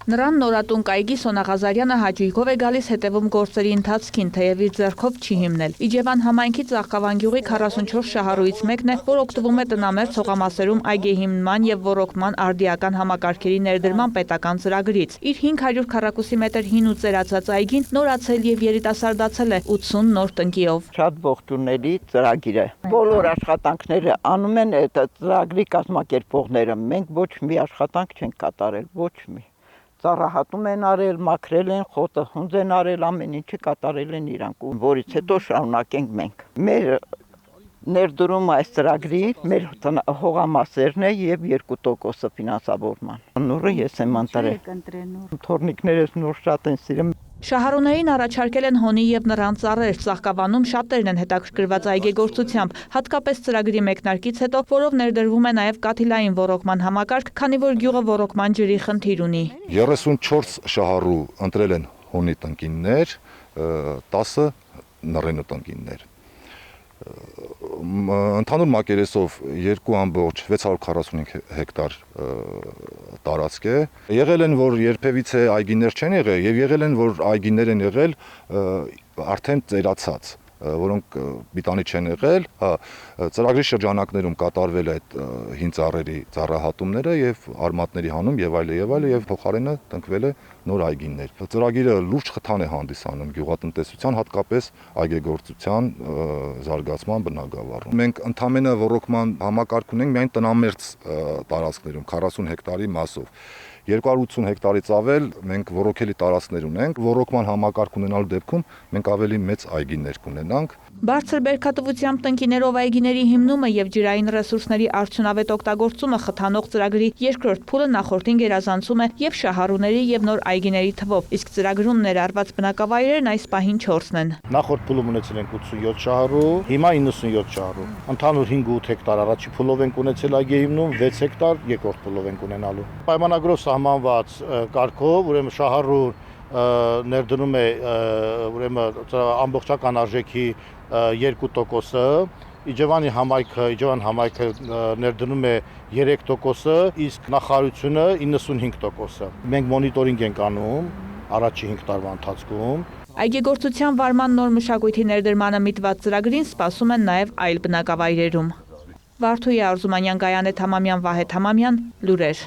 Նրան նորատուն կայքի Սոնա Ղազարյանը հաճույքով է գալիս հետևում գործերի ընթացքին, թեև իր ձեռքով չի հիմնել։ Իջևան համայնքի Ծաղկավան գյուղի 44 շահառուից մեկն է, որ օգտվում է տնամերձ հողամասերում այգեհիմնման եւ ոռոգման արդիական համակարգերի ներդրման պետական ծրագրից։ Իր 500 քառակուսի մետր հին ու ծերացած այգին նորացել եւ երիտասարդացել է 80 նոր տնկիով։ Շատ ողջունելի ծրագիր է։ Բոլոր աշխատանքները անում են այդ ծրագրի կազմակերպողները։ Մենք ոչ մի աշխատանք չենք կատարել, ոչ մի։ Ծառահատում են արել, մաքրել են, խոտը հունձ են արել, ամեն ինչը կատարել են իրանք, որից հետո շարունակենք մենք։ Մեր ներդրումը այս ծրագրի մեր հողամասերն է եւ 2% ֆինանսավորման։ Նորը ես եմ ընտրել։ Թորնիկներս նոր շատ են սիրում։ Շահառուներին առաջարկել են հոնի եւ նռան ծառեր, Ծաղկավանում շատերն են հետաքրքրված այգեգործությամբ, հատկապես ծրագրի մեկնարկից հետո, որով ներդրվում է նաեւ կաթիլային ոռոգման համակարգ, քանի որ գյուղը ոռոգման ջրի խնդիր ունի։ 34 շահառու ընտրել են հոնի տնկիններ, 10 նռենու տնկիններ։ Ընդհանուր մակերեսով 2.645 հեկտար տարածք է։ Եղել են, որ երբևիցե այգիներ չեն եղել եւ եղել են, որ այգիներ են եղել արդեն ծերացած, որոնք բիտանի չեն եղել, ծրագրի շրջանակներում կատարվել է այդ հին ծառերի ծառահատումները եւ արմատների հանում եւ այլը եւ փոխարենը տնկվել է նոր այգիներ։ Ծրագիրը լուրջ խթան է հանդիսանում գյուղատնտեսության, հատկապես այգեգործության զարգացման բնագավառում։ Մենք ընդամենը ոռոգման համակարգ ունենք միայն տնամերձ տարածքներում 40 հեկտարի մասով։ 280 հեկտարից ավել մենք ոռոգելի տարածքներ ունենք, ոռոգման համակարգ ունենալու դեպքում մենք ավելի մեծ այգիներ կունենանք։ Բարձր բերքատվությամբ տնկիներով այգիների հիմնումը եւ ջրային ռեսուրսների արդյունավետ օգտագործումը խթանող ծրագրի երկրորդ փուլը նախորդին գերազանցում է եւ շահառուների եւ նոր այգիների թվով, իսկ ծրագրում ներառված բնակավայրերն այս պահին 4-ն են։ Նախորդ փուլում ունեցել ենք 87 շահառու, հիմա 97 շահառու։ Ընդհանուր 5-8 հեկտար առաջի փուլով ենք ունեցել այգեհիմնում, 6 հեկտար երկրորդ փուլով ենք ունենալու։ Պայմանագրով սահմանված կարգով, ուրեմն շահառու ներդնում է ուրեմն ամբողջական արժեքի 2%-ը, Իջևան համայնքը ներդնում է 3%-ը, իսկ նախարարությունը 95%-ը։ Մենք մոնիտորինգ ենք անում առաջի 5 տարվա ընթացքում։ Այգեգործության վարման նոր մշակույթի ներդրմանը միտված ծրագրին սպասում են նաև այլ բնակավայրերում։ Վարդուհի Արզումանյան, Գայանե Թամամյան, Վահե Թամամյան, լուրեր։